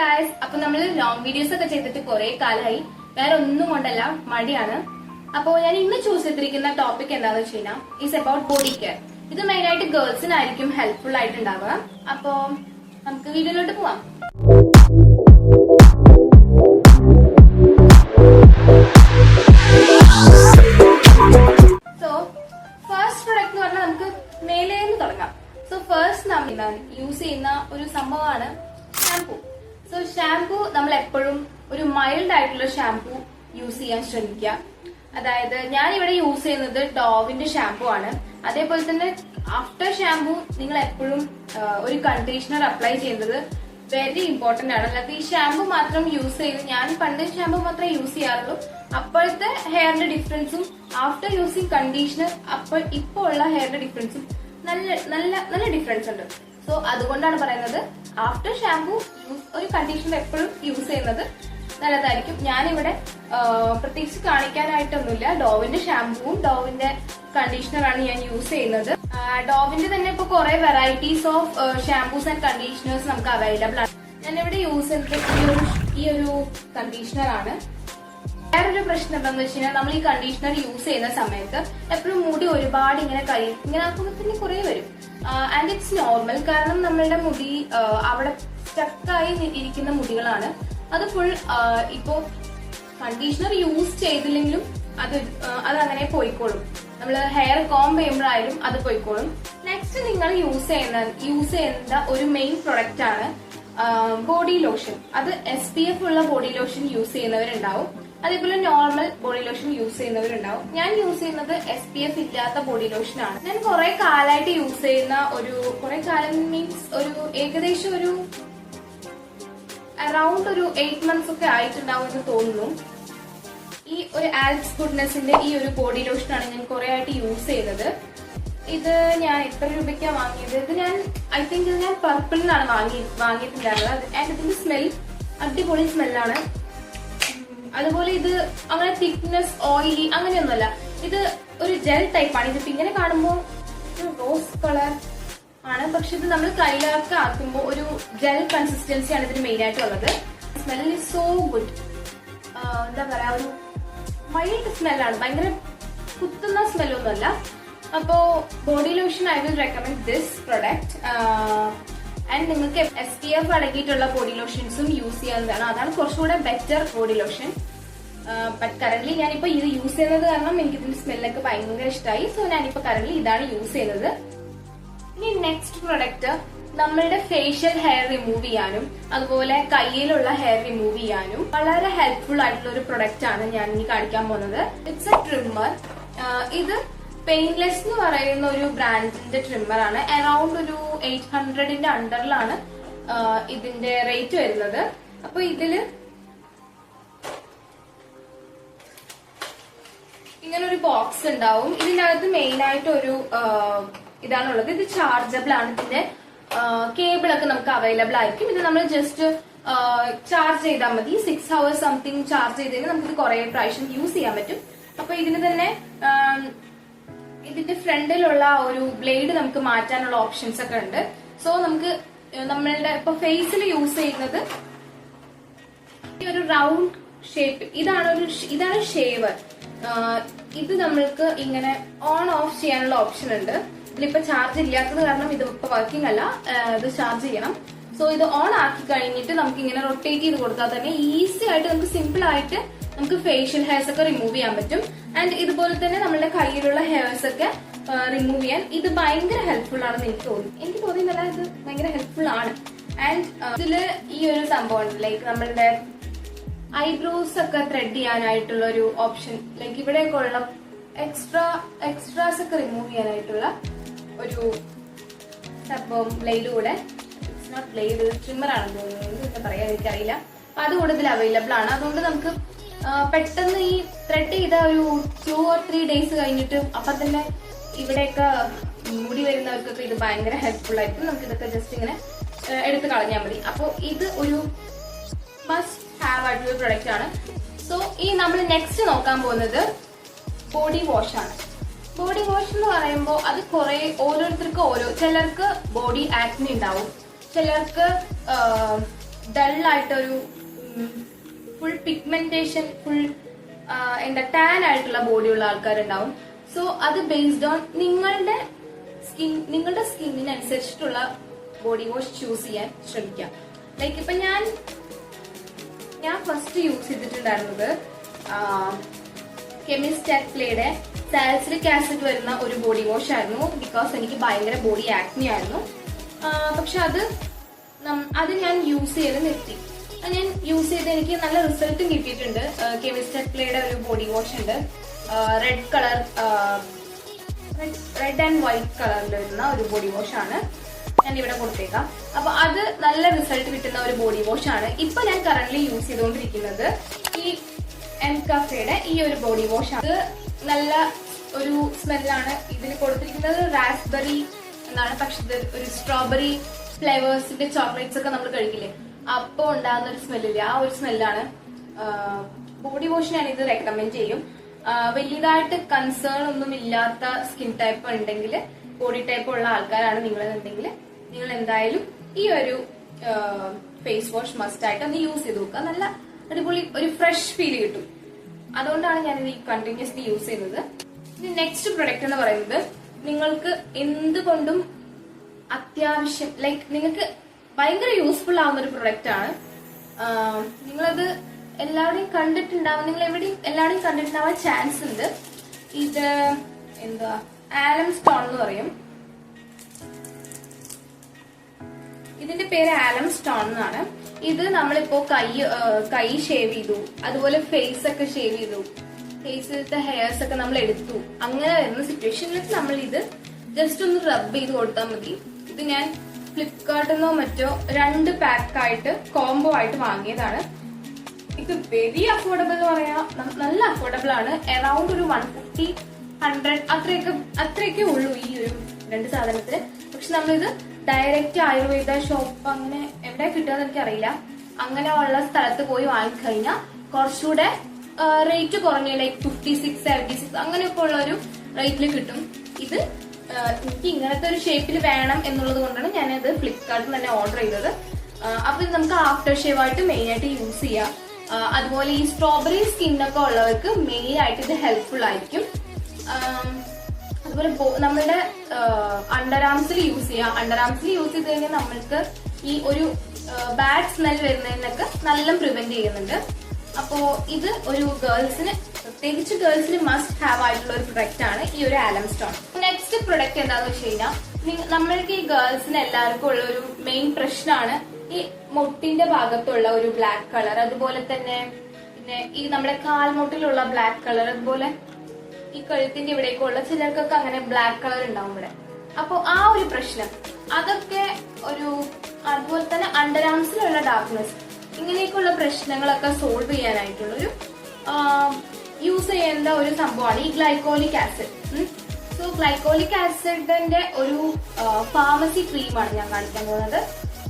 Guys, അപ്പൊ നമ്മൾ long videos ഒക്കെ ചെയ്തിട്ട് കുറെ കാലമായി. വേറെ ഒന്നും കൊണ്ടല്ല, മടിയാണ്. അപ്പോ ഞാൻ ഇന്ന് ചൂസ് ചെയ്തിരിക്കുന്ന ടോപ്പിക് എന്താണെന്ന് വെച്ച് കഴിഞ്ഞാൽ ഈസ് അബൌട്ട് ബോഡി കെയർ. ഇത് മെയിൻ ആയിട്ട് ഗേൾസിനായിരിക്കും ഹെൽപ്ഫുൾ ആയിട്ടുണ്ടാവുക. അപ്പോ നമുക്ക് വീഡിയോയിലോട്ട് പോവാം. സോ ഫസ്റ്റ് പ്രൊഡക്റ്റ് എന്ന് പറഞ്ഞാൽ നമുക്ക് മേലേന്ന് തുടങ്ങാം. സോ ഫസ്റ്റ് നമ്മൾ യൂസ് ചെയ്യുന്ന ഒരു സംഭവമാണ് ഷാംപൂ. സോ ഷാംപൂ നമ്മൾ എപ്പോഴും ഒരു മൈൽഡ് ആയിട്ടുള്ള ഷാംപൂ യൂസ് ചെയ്യാൻ ശ്രമിക്കുക. അതായത് ഞാൻ ഇവിടെ യൂസ് ചെയ്യുന്നത് ഡോവിന്റെ ഷാംപൂ ആണ്. അതേപോലെ തന്നെ ആഫ്റ്റർ ഷാംപൂ നിങ്ങൾ എപ്പോഴും ഒരു കണ്ടീഷണർ അപ്ലൈ ചെയ്യുന്നത് വെരി ഇമ്പോർട്ടന്റ് ആണ്. അല്ലാതെ ഈ ഷാംപൂ മാത്രം യൂസ് ചെയ്ത്, ഞാൻ പണ്ട് ഷാംപൂ മാത്രമേ യൂസ് ചെയ്യാറുള്ളൂ. അപ്പോഴത്തെ ഹെയറിന്റെ ഡിഫറൻസും ആഫ്റ്റർ യൂസിങ് കണ്ടീഷണർ ഇപ്പോൾ ഉള്ള ഹെയറിന്റെ ഡിഫറൻസും നല്ല നല്ല നല്ല ഡിഫറൻസ് ഉണ്ട്. സോ അതുകൊണ്ടാണ് പറയുന്നത് ആഫ്റ്റർ ഷാംപൂ ഒരു കണ്ടീഷണർ എപ്പോഴും യൂസ് ചെയ്യുന്നത് നല്ലതായിരിക്കും. ഞാനിവിടെ പ്രത്യേകിച്ച് കാണിക്കാനായിട്ടൊന്നുമില്ല. ഡോവിന്റെ ഷാംപൂവും ഡോവിന്റെ കണ്ടീഷണറാണ് ഞാൻ യൂസ് ചെയ്യുന്നത്. ഡോവിന്റെ തന്നെ ഇപ്പൊ കുറെ varieties of shampoos and conditioners നമുക്ക് അവൈലബിൾ ആണ്. ഞാനിവിടെ യൂസ് ചെയ്യുന്നത് ഈ ഒരു കണ്ടീഷണറാണ്. വേറൊരു പ്രശ്നം എന്താണെന്ന് വെച്ച് കഴിഞ്ഞാൽ നമ്മൾ ഈ കണ്ടീഷണർ യൂസ് ചെയ്യുന്ന സമയത്ത് എപ്പോഴും മുടി ഒരുപാട് ഇങ്ങനെ ആക്കുമ്പോൾ തന്നെ കുറെ വരും. And it's normal. കാരണം നമ്മളുടെ മുടി അവിടെ സ്റ്റക്കായി ഇരിക്കുന്ന മുടികളാണ്. അത് ഫുൾ ഇപ്പോ കണ്ടീഷണർ യൂസ് ചെയ്തില്ലെങ്കിലും അതങ്ങനെ പോയിക്കോളും. നമ്മൾ ഹെയർ കോംബ് ചെയ്യുമ്പോഴായാലും അത് പോയിക്കോളും. നെക്സ്റ്റ് നിങ്ങൾ യൂസ് ചെയ്യുന്ന ഒരു മെയിൻ പ്രൊഡക്റ്റ് ആണ് ബോഡി ലോഷൻ. അത് SPF ഉള്ള ബോഡി ലോഷൻ യൂസ് ചെയ്യുന്നവരുണ്ടാവും, അതേപോലെ നോർമൽ ബോഡി ലോഷൻ യൂസ് ചെയ്യുന്നവരുണ്ടാവും. ഞാൻ യൂസ് ചെയ്യുന്നത് SPF ഇല്ലാത്ത ബോഡി ലോഷൻ ആണ്. ഞാൻ കുറെ കാലമായിട്ട് യൂസ് ചെയ്യുന്ന കുറെ കാലം മീൻസ് ഏകദേശം അറൌണ്ട് 8 months ഒക്കെ ആയിട്ടുണ്ടാവും എന്ന് തോന്നുന്നു. ഈ ഒരു ആൽപ്സ് ഗുഡ്നെസിന്റെ ഈ ഒരു ബോഡി ലോഷൻ ആണ് ഞാൻ കുറെ ആയിട്ട് യൂസ് ചെയ്യുന്നത്. ഇത് ഞാൻ എത്ര രൂപയ്ക്കാണ് വാങ്ങിയത്? ഇത് ഞാൻ പർപ്പിളിനാണ് വാങ്ങിയിട്ടുണ്ടായിരുന്നത്. ആൻഡ് ഇതിന്റെ സ്മെൽ അടിപൊളി സ്മെല്ലാണ്. അതുപോലെ ഇത് അങ്ങനെ തിക്നെസ് ഓയിലി അങ്ങനെയൊന്നുമല്ല. ഇത് ഒരു ജെൽ ടൈപ്പാണ്. ഇതിപ്പോ ഇങ്ങനെ കാണുമ്പോൾ ഒരു റോസ് കളർ ആണ്, പക്ഷെ ഇത് നമ്മൾ കയ്യിലൊക്കെ ആക്കുമ്പോൾ ഒരു ജെൽ കൺസിസ്റ്റൻസി ആണ് ഇതിന് മെയിൻ ആയിട്ടുള്ളത്. Smell is so good. എന്താ പറയാ, ഒരു മൈൽഡ് സ്മെല്ലാണ്, ഭയങ്കര കുത്തുന്ന സ്മെല്ലൊന്നുമല്ല. അപ്പോ body lotion I will recommend this product. And നിങ്ങൾക്ക് SPF അടങ്ങിയിട്ടുള്ള ബോഡി ലോഷൻസും യൂസ് ചെയ്യാവുന്നതാണ്. അതാണ് കുറച്ചുകൂടെ better body lotion. But current ഞാനിപ്പോ ഇത് യൂസ് ചെയ്യുന്നത് കാരണം എനിക്ക് ഇതിന്റെ സ്മെല്ലൊക്കെ ഭയങ്കര ഇഷ്ടമായി. സോ ഞാനിപ്പോ കറന്റ് ഇതാണ് യൂസ് ചെയ്യുന്നത്. ഇനി നെക്സ്റ്റ് പ്രൊഡക്റ്റ് നമ്മളുടെ ഫേഷ്യൽ ഹെയർ റിമൂവ് ചെയ്യാനും അതുപോലെ കയ്യിലുള്ള ഹെയർ റിമൂവ് ചെയ്യാനും വളരെ ഹെൽപ്ഫുൾ ആയിട്ടുള്ള ഒരു പ്രൊഡക്റ്റ് ആണ് ഞാൻ ഇനി കാണിക്കാൻ പോകുന്നത്. It's A trimmer. ഇത് പെയിൻലെസ് എന്ന് പറയുന്ന ഒരു ബ്രാൻഡിന്റെ ട്രിമ്മർ ആണ്. അറൌണ്ട് ഒരു 800ന്റെ അണ്ടറിലാണ് ഇതിന്റെ റേറ്റ് വരുന്നത്. അപ്പൊ ഇതില് ഇങ്ങനെ ഒരു ബോക്സ് ഉണ്ടാവും. ഇതിനകത്ത് മെയിൻ ആയിട്ട് ഒരു ഇതാണുള്ളത്. ഇത് ചാർജബിൾ ആണ്. ഇതിന്റെ കേബിൾ ഒക്കെ നമുക്ക് അവൈലബിൾ ആയിരിക്കും. ഇത് നമ്മൾ ജസ്റ്റ് ചാർജ് ചെയ്താൽ മതി. 6 hours സംതിങ് ചാർജ് ചെയ്തതിന് നമുക്ക് കുറെ പ്രാവശ്യം യൂസ് ചെയ്യാൻ പറ്റും. അപ്പൊ ഇതിന് തന്നെ ഇതിന്റെ ഫ്രണ്ടിലുള്ള ഒരു ബ്ലേഡ് നമുക്ക് മാറ്റാനുള്ള ഓപ്ഷൻസ് ഒക്കെ ഉണ്ട്. സോ നമുക്ക് നമ്മളുടെ ഇപ്പൊ ഫേസിൽ യൂസ് ചെയ്യുന്നത് ഈ ഒരു റൗണ്ട് ഷേപ്പ്, ഇതാണ് ഷേവർ. ഇത് നമ്മൾക്ക് ഇങ്ങനെ ഓൺ ഓഫ് ചെയ്യാനുള്ള ഓപ്ഷൻ ഉണ്ട്. ഇതിലിപ്പോ ചാർജ് ഇല്ലാത്തത് കാരണം ഇത് ഇപ്പൊ വർക്കിംഗ് അല്ല, ഇത് ചാർജ് ചെയ്യണം. സോ ഇത് ഓൺ ആക്കി കഴിഞ്ഞിട്ട് നമുക്ക് ഇങ്ങനെ റൊട്ടേറ്റ് ചെയ്ത് കൊടുത്താൽ തന്നെ ഈസി ആയിട്ട് നമുക്ക് സിമ്പിൾ ആയിട്ട് നമുക്ക് ഫേഷ്യൽ ഹെയർസ് ഒക്കെ റിമൂവ് ചെയ്യാൻ പറ്റും. ആൻഡ് ഇതുപോലെ തന്നെ നമ്മുടെ കയ്യിലുള്ള ഹെയർസ് ഒക്കെ റിമൂവ് ചെയ്യാൻ ഇത് ഭയങ്കര ഹെൽപ്ഫുൾ ആണെന്ന് എനിക്ക് തോന്നിയതല്ല, ഇത് ഭയങ്കര ഹെൽപ്ഫുൾ ആണ്. ആൻഡ് ഇതില് ഈ ഒരു സംഭവം ഉണ്ട്, ലൈക്ക് നമ്മളുടെ ഐബ്രോസ് ഒക്കെ ത്രെഡ് ചെയ്യാനായിട്ടുള്ള ഒരു ഓപ്ഷൻ, ലൈക്ക് ഇവിടെയൊക്കെ ഉള്ള എക്സ്ട്രാസ് ഒക്കെ റിമൂവ് ചെയ്യാനായിട്ടുള്ള ഒരു സംഭവം ബ്ലേഡ് കൂടെ, ഇറ്റ്സ് നോട്ട് ബ്ലേഡ്, ട്രിമ്മർ ആണെന്ന് തോന്നുന്നത്, എന്താ പറയാ എനിക്കറിയില്ല. അപ്പൊ അത് കൂടുതൽ അവൈലബിൾ ആണ്. അതുകൊണ്ട് നമുക്ക് പെട്ടെന്ന് ഈ ത്രെഡ് ചെയ്ത ഒരു 2 or 3 days കഴിഞ്ഞിട്ട് അപ്പൊ തന്നെ ഇവിടെയൊക്കെ മുടി വരുന്നവർക്കൊക്കെ ഇത് ഭയങ്കര ഹെൽപ്ഫുൾ ആയിരിക്കും. നമുക്ക് ഇതൊക്കെ ജസ്റ്റ് ഇങ്ങനെ എടുത്ത് കളഞ്ഞാൽ മതി. അപ്പൊ ഇത് ഒരു മസ്റ്റ് ഹാവ് ആയിട്ടുള്ള പ്രൊഡക്റ്റ് ആണ്. സോ ഈ നമ്മൾ നെക്സ്റ്റ് നോക്കാൻ പോകുന്നത് ബോഡി വാഷ് ആണ്. ബോഡി വാഷ് എന്ന് പറയുമ്പോൾ അത് ഓരോരുത്തർക്കും ചിലർക്ക് ബോഡി ആക്നെ ഉണ്ടാവും, ചിലർക്ക് ഡള്ളായിട്ടൊരു ഫുൾ പിഗ്മെന്റേഷൻ, ഫുൾ എന്താ ടാൻ ആയിട്ടുള്ള ബോഡിയുള്ള ആൾക്കാരുണ്ടാവും. സോ അത് ബേസ്ഡ് ഓൺ നിങ്ങളുടെ സ്കിന്നിനനുസരിച്ചിട്ടുള്ള ബോഡി വാഷ് ചൂസ് ചെയ്യാൻ ശ്രമിക്കാം. ലൈക്ക് ഇപ്പൊ ഞാൻ ഫസ്റ്റ് യൂസ് ചെയ്തിട്ടുണ്ടായിരുന്നത് കെമിസ്റ്റ് അറ്റ്ലയുടെ സാലിസിലിക് ആസിഡ് വരുന്ന ഒരു ബോഡി വാഷ് ആയിരുന്നു. ബിക്കോസ് എനിക്ക് ഭയങ്കര ബോഡി ആക്നി ആയിരുന്നു. പക്ഷെ അത് ഞാൻ യൂസ് ചെയ്ത് നിർത്തി. ഞാൻ യൂസ് ചെയ്ത് എനിക്ക് നല്ല റിസൾട്ടും കിട്ടിയിട്ടുണ്ട്. കെമിസ്റ്റ് അറ്റ്ലയുടെ ഒരു ബോഡി വാഷ് ഉണ്ട്, റെഡ് ആൻഡ് വൈറ്റ് കളറിൽ വരുന്ന ഒരു ബോഡി വാഷ് ആണ്. ഞാൻ ഇവിടെ കൊടുത്തേക്കാം. അപ്പൊ അത് നല്ല റിസൾട്ട് കിട്ടുന്ന ഒരു ബോഡി വാഷ് ആണ്. ഇപ്പൊ ഞാൻ കറന്റ്ലി യൂസ് ചെയ്തുകൊണ്ടിരിക്കുന്നത് ഈ എൻകാഫയുടെ ഈ ഒരു ബോഡി വാഷ് ആണ്. ഇത് നല്ല ഒരു സ്മെല്ലാണ്. ഇതിന് കൊടുത്തിരിക്കുന്നത് റാസ്ബെറി എന്നാണ്. പക്ഷെ ഇത് ഒരു സ്ട്രോബെറി ഫ്ലേവേഴ്സിന്റെ ചോക്ലേറ്റ്സ് ഒക്കെ നമ്മൾ കഴിക്കില്ലേ, അപ്പൊ ഉണ്ടാകുന്ന ഒരു സ്മെല്ലില്ലേ, ആ ഒരു സ്മെല്ലാണ്. ബോഡി വാഷ് ഞാൻ ഇത് റെക്കമെൻഡ് ചെയ്യും. വലിയതായിട്ട് കൺസേൺ ഒന്നും ഇല്ലാത്ത സ്കിൻ ടൈപ്പ് ഉണ്ടെങ്കിൽ, ബോഡി ടൈപ്പ് ഉള്ള ആൾക്കാരാണ് നിങ്ങളെന്നുണ്ടെങ്കിൽ നിങ്ങൾ എന്തായാലും ഈ ഒരു ഫേസ് വാഷ് മസ്റ്റ് ആയിട്ട് ഒന്ന് യൂസ് ചെയ്ത് നോക്കുക. നല്ല അടിപൊളി ഒരു ഫ്രഷ് ഫീൽ കിട്ടും. അതുകൊണ്ടാണ് ഞാനിത് ഈ കണ്ടിന്യൂസ്ലി യൂസ് ചെയ്യുന്നത്. ഇനി നെക്സ്റ്റ് പ്രൊഡക്റ്റ് എന്ന് പറയുന്നത് നിങ്ങൾക്ക് എന്തുകൊണ്ടും അത്യാവശ്യം, ലൈക്ക് നിങ്ങൾക്ക് ഭയങ്കര യൂസ്ഫുൾ ആവുന്ന ഒരു പ്രൊഡക്റ്റ് ആണ്. നിങ്ങളത് എല്ലാവരുടെയും കണ്ടിട്ടുണ്ടാവും, നിങ്ങൾ എവിടെയും എല്ലാവരുടെയും കണ്ടിട്ടുണ്ടാവാൻ ചാൻസ് ഉണ്ട്. ഇത് എന്താ, ആലം സ്റ്റോൺ എന്ന് പറയും. ഇതിന്റെ പേര് ആലം സ്റ്റോൺ എന്നാണ്. ഇത് നമ്മളിപ്പോ കൈ ഷേവ് ചെയ്തു, അതുപോലെ ഫേസ് ഒക്കെ ഷേവ് ചെയ്തു, ഫേസിലത്തെ ഹെയർസ് ഒക്കെ നമ്മൾ എടുത്തു, അങ്ങനെ വരുന്ന സിറ്റുവേഷനിലേക്ക് നമ്മൾ ഇത് ജസ്റ്റ് ഒന്ന് റബ്ബ് ചെയ്ത് കൊടുത്താൽ മതി. ഇത് ഞാൻ ഫ്ലിപ്കാർട്ടിൽ നിന്നോ മറ്റോ 2 പാക്കായിട്ട് കോംബോ ആയിട്ട് വാങ്ങിയതാണ്. ഇത് വെരി അഫോർഡബിൾ എന്ന് പറയാം, നല്ല അഫോർഡബിൾ ആണ്. അറൌണ്ട് ഒരു 150-100 അത്രയൊക്കെ ഉള്ളൂ ഈ ഒരു 2 സാധനത്തിന്. പക്ഷെ നമ്മളിത് ഡയറക്റ്റ് ആയുർവേദ ഷോപ്പ് അങ്ങനെ എവിടെ കിട്ടുമെന്ന് എനിക്കറിയില്ല, അങ്ങനെയുള്ള സ്ഥലത്ത് പോയി വാങ്ങിക്കഴിഞ്ഞാൽ കുറച്ചുകൂടെ റേറ്റ് കുറഞ്ഞ, ലൈക്ക് 56-76 അങ്ങനെയൊക്കെ ഉള്ള ഒരു റേറ്റിൽ കിട്ടും. ഇത് എനിക്ക് ഇങ്ങനത്തെ ഒരു ഷേപ്പിൽ വേണം എന്നുള്ളത് കൊണ്ടാണ് ഞാനത് ഫ്ലിപ്കാർട്ടിൽ തന്നെ ഓർഡർ ചെയ്തത്. അപ്പൊ ഇത് നമുക്ക് ആഫ്റ്റർ ഷേവ് ആയിട്ട് മെയിൻ ആയിട്ട് യൂസ് ചെയ്യാം. അതുപോലെ ഈ സ്ട്രോബെറി സ്കിന്നൊക്കെ ഉള്ളവർക്ക് മെയിൻ ആയിട്ട് ഇത് ഹെൽപ്ഫുൾ ആയിരിക്കും. അതുപോലെ നമ്മളുടെ അണ്ടർ ആംസിൽ യൂസ് ചെയ്യാം. അണ്ടർ ആംസിൽ യൂസ് ചെയ്ത് കഴിഞ്ഞാൽ നമ്മൾക്ക് ഈ ഒരു ബാഡ് സ്മെൽ വരുന്നതിനൊക്കെ നല്ല പ്രിവെന്റ് ചെയ്യുന്നുണ്ട്. അപ്പോ ഇത് ഒരു ഗേൾസിന്, പ്രത്യേകിച്ച് ഗേൾസിന് മസ്റ്റ് ഹാവ് ആയിട്ടുള്ള ഒരു പ്രൊഡക്റ്റ് ആണ് ഈ ഒരു ആലം സ്റ്റോൺ. നെക്സ്റ്റ് പ്രൊഡക്റ്റ് എന്താന്ന് വെച്ച് കഴിഞ്ഞാൽ, നമ്മൾക്ക് ഈ ഗേൾസിന് എല്ലാവർക്കും ഉള്ള ഒരു മെയിൻ പ്രശ്നമാണ് ഈ മുട്ടിന്റെ ഭാഗത്തുള്ള ഒരു ബ്ലാക്ക് കളർ, അതുപോലെ തന്നെ പിന്നെ ഈ നമ്മുടെ കാൽമുട്ടിലുള്ള ബ്ലാക്ക് കളർ, അതുപോലെ ഈ കഴുത്തിന്റെ ഇവിടേക്കുള്ള ചിലർക്കൊക്കെ അങ്ങനെ ബ്ലാക്ക് കളർ ഉണ്ടാവും ഇവിടെ. അപ്പൊ ആ ഒരു പ്രശ്നം, അതൊക്കെ ഒരു, അതുപോലെ തന്നെ അണ്ടർ ആംസിലുള്ള ഡാർക്ക്നെസ്, ഇങ്ങനെയൊക്കെയുള്ള പ്രശ്നങ്ങളൊക്കെ സോൾവ് ചെയ്യാനായിട്ടുള്ളൊരു യൂസ് ചെയ്യേണ്ട ഒരു സംഭവമാണ് ഈ ഗ്ലൈക്കോളിക് ആസിഡ്. സോ ഗ്ലൈക്കോളിക് ആസിഡിന്റെ ഒരു ഫാർമസി ക്രീമാണ് ഞാൻ കാണിക്കാൻ പോകുന്നത്.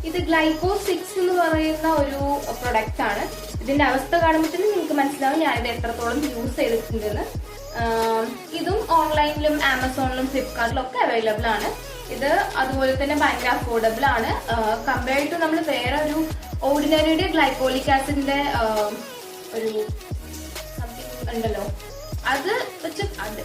ഇത് ഗ്ലൈക്കോ 6 എന്ന് പറയുന്ന ഒരു പ്രൊഡക്റ്റ് ആണ്. ഇതിന്റെ അവസ്ഥ കാണുമ്പോൾ തന്നെ നിങ്ങൾക്ക് മനസ്സിലാവും ഞാനിത് എത്രത്തോളം യൂസ് ചെയ്തിട്ടുണ്ടെന്ന്. ഇതും ഓൺലൈനിലും ആമസോണിലും ഫ്ലിപ്കാർട്ടിലും ഒക്കെ അവൈലബിൾ ആണ്. ഇത് അതുപോലെ തന്നെ ഭയങ്കര അഫോർഡബിൾ ആണ് കമ്പയർഡ് ടു നമ്മൾ വേറെ ഒരു ഓർഡിനറിയുടെ ഗ്ലൈക്കോളിക് ആസിഡിന്റെ ഒരു സംതിങ് ഉണ്ടല്ലോ, അത് വെച്ച്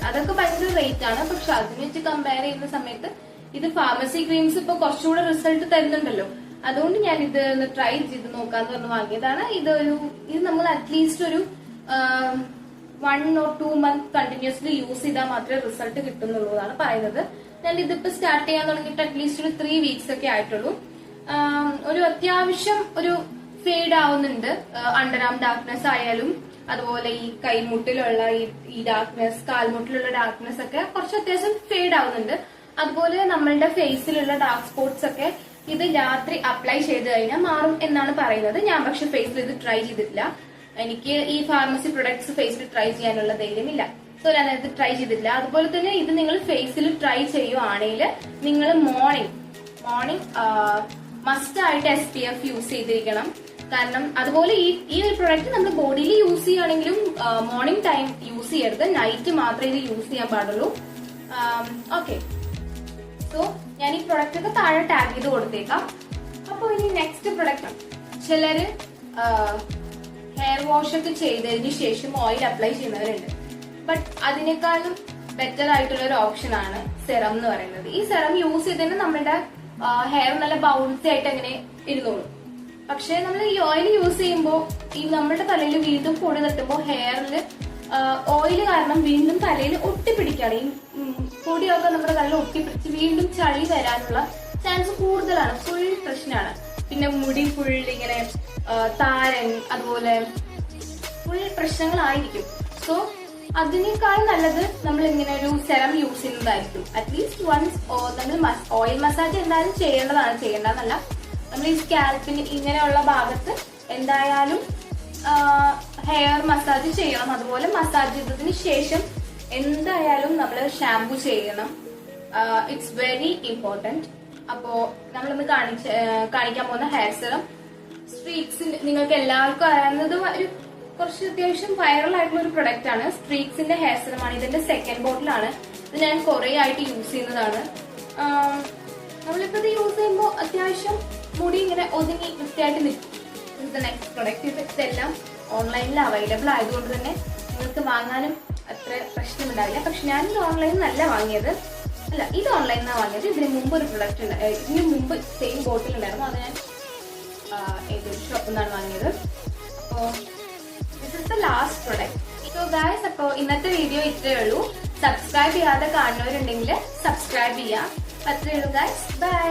അതൊക്കെ ഭയങ്കര റേറ്റ് ആണ്. പക്ഷെ അതിന് വെച്ച് കമ്പയർ ചെയ്യുന്ന സമയത്ത് ഇത് ഫാർമസി ക്രീംസ് ഇപ്പൊ കുറച്ചുകൂടെ റിസൾട്ട് തരുന്നുണ്ടല്ലോ. അതുകൊണ്ട് ഞാൻ ഇത് ഒന്ന് ട്രൈ ചെയ്ത് നോക്കാന്ന് പറഞ്ഞ് വാങ്ങിയതാണ്. ഇത് നമ്മൾ അറ്റ്ലീസ്റ്റ് ഒരു 1 or 2 months കണ്ടിന്യൂസ്ലി യൂസ് ചെയ്താൽ മാത്രമേ റിസൾട്ട് കിട്ടുന്നുള്ളതാണ് പറയുന്നത്. ഞാൻ ഇതിപ്പോ സ്റ്റാർട്ട് ചെയ്യാൻ തുടങ്ങിയിട്ട് അറ്റ്ലീസ്റ്റ് ഒരു 3 weeks ഒക്കെ ആയിട്ടുള്ളൂ. ഒരു അത്യാവശ്യം ഒരു ഫെയ്ഡ് ആവുന്നുണ്ട്. അണ്ടർ ആം ഡാർക്ക്നെസ് ആയാലും, അതുപോലെ ഈ കൈമുട്ടിലുള്ള ഈ ഡാർക്ക്നെസ്, കാൽമുട്ടിലുള്ള ഡാർക്ക്നെസ് ഒക്കെ കുറച്ച് അത്യാവശ്യം ഫെയ്ഡ് ആവുന്നുണ്ട്. അതുപോലെ നമ്മളുടെ ഫേസിലുള്ള ഡാർക്ക് സ്പോട്ട്സ് ഒക്കെ ഇത് രാത്രി അപ്ലൈ ചെയ്ത് കഴിഞ്ഞാൽ മാറും എന്നാണ് പറയുന്നത്. ഞാൻ പക്ഷെ ഫേസിൽ ഇത് ട്രൈ ചെയ്തിട്ടില്ല. എനിക്ക് ഈ ഫാർമസി പ്രൊഡക്ട്സ് ഫേസിൽ ട്രൈ ചെയ്യാനുള്ള ധൈര്യമില്ല. സോ ഞാൻ ഇത് ട്രൈ ചെയ്തിട്ടില്ല. അതുപോലെ തന്നെ ഇത് നിങ്ങൾ ഫേസിൽ ട്രൈ ചെയ്യുവാണെങ്കിൽ നിങ്ങൾ മോർണിംഗ് മസ്റ്റ് ആയിട്ട് SPF യൂസ് ചെയ്തിരിക്കണം. കാരണം അതുപോലെ ഈ ഒരു പ്രൊഡക്റ്റ് നമ്മൾ ബോഡിയിൽ യൂസ് ചെയ്യുകയാണെങ്കിലും മോർണിംഗ് ടൈം യൂസ് ചെയ്യരുത്, നൈറ്റ് മാത്രമേ ഇത് യൂസ് ചെയ്യാൻ പാടുള്ളൂ. ഓക്കെ, സോ ഞാൻ ഈ പ്രൊഡക്റ്റ് ഒക്കെ താഴെ ടാഗ് ചെയ്ത് കൊടുത്തേക്കാം. അപ്പോൾ ഇനി നെക്സ്റ്റ് പ്രൊഡക്റ്റ് ചിലര് ഹെയർ വാഷ് ഒക്കെ ചെയ്തതിന് ശേഷം ഓയിൽ അപ്ലൈ ചെയ്യുന്നവരുണ്ട്. ബട്ട് അതിനേക്കാളും ബെറ്റർ ആയിട്ടുള്ള ഒരു ഓപ്ഷൻ ആണ് സെറം എന്ന് പറയുന്നത്. ഈ സെറം യൂസ് ചെയ്തതിന് നമ്മുടെ ഹെയർ നല്ല ബൗൺസി ആയിട്ട് അങ്ങനെ ഇരുന്നോളൂ. പക്ഷെ നമ്മൾ ഈ ഓയിൽ യൂസ് ചെയ്യുമ്പോൾ ഈ നമ്മുടെ തലയിൽ വീണ്ടും പൊടി തട്ടുമ്പോൾ ഹെയറിൽ ഓയിൽ കാരണം വീണ്ടും തലയിൽ ഒട്ടിപ്പിടിക്കുകയാണ്. ഈ പൊടിയൊക്കെ നമ്മുടെ തലയിൽ ഒട്ടിപ്പിടിച്ച് വീണ്ടും ചളി വരാനുള്ള ചാൻസ് കൂടുതലാണ്. ഫുൾ പ്രശ്നമാണ്. പിന്നെ മുടി ഫുൾ ഇങ്ങനെ താരൻ, അതുപോലെ ഫുൾ പ്രശ്നങ്ങളായിരിക്കും. സോ അതിനേക്കാൾ നല്ലത് നമ്മൾ ഇങ്ങനെ ഒരു സെറം യൂസ് ചെയ്യുന്നതായിരിക്കും. അറ്റ്ലീസ്റ്റ് വൺസ് നമ്മൾ ഓയിൽ മസാജ് എന്തായാലും ചെയ്യേണ്ടതെന്നല്ല, നമ്മൾ ഈ സ്കാൽപ്പിന് ഇങ്ങനെയുള്ള ഭാഗത്ത് എന്തായാലും ഹെയർ മസാജ് ചെയ്യണം. അതുപോലെ മസാജ് ചെയ്തതിന് ശേഷം എന്തായാലും നമ്മൾ ഷാംപൂ ചെയ്യണം. It's very important. അപ്പോ നമ്മളിന്ന് കാണിക്കാൻ പോകുന്ന ഹെയർ സെറം സ്ട്രീക്സിന്റെ, നിങ്ങൾക്ക് എല്ലാവർക്കും അറിയാവുന്നത് ഒരു കുറച്ച് അത്യാവശ്യം വൈറൽ ആയിട്ടുള്ള ഒരു പ്രൊഡക്റ്റ് ആണ്. സ്ട്രീക്സിന്റെ ഹെയർ സെറം ആണ്. ഇതിന്റെ സെക്കൻഡ് ബോട്ടിലാണ്. ഇത് ഞാൻ കുറെ ആയിട്ട് യൂസ് ചെയ്യുന്നതാണ്. നമ്മളിപ്പോ ഇത് യൂസ് ചെയ്യുമ്പോൾ അത്യാവശ്യം മുടി ഇങ്ങനെ ഒതുങ്ങി വൃത്തിയായിട്ട് നിൽക്കും. നെക്സ്റ്റ് പ്രൊഡക്റ്റ് ഇതെല്ലാം ഓൺലൈനിൽ അവൈലബിൾ ആയതുകൊണ്ട് തന്നെ നിങ്ങൾക്ക് വാങ്ങാനും അത്ര പ്രശ്നമുണ്ടാവില്ല. പക്ഷെ ഞാൻ ഇത് ഓൺലൈനിൽ നല്ല വാങ്ങിയത്, അല്ല ഇത് ഓൺലൈനിൽ നിന്നാണ് വാങ്ങിയത്. ഇതിന് മുമ്പ് ഒരു പ്രൊഡക്റ്റ് ഉണ്ട്, ഇതിന് മുമ്പ് സെയിം ബോട്ടിൽ ഉണ്ടായിരുന്നു. അത് ഞാൻ ഏതൊരു ഷോപ്പിൽ നിന്നാണ് വാങ്ങിയത്. അപ്പോൾ this is the last product. So guys, അപ്പോൾ ഇന്നത്തെ വീഡിയോ ഇത്രയേ ഉള്ളൂ. സബ്സ്ക്രൈബ് ചെയ്യാതെ കാണുന്നവരുണ്ടെങ്കിൽ സബ്സ്ക്രൈബ് ചെയ്യാം. അത്രയേ ഉള്ളൂ ഗൈസ്. ബൈ.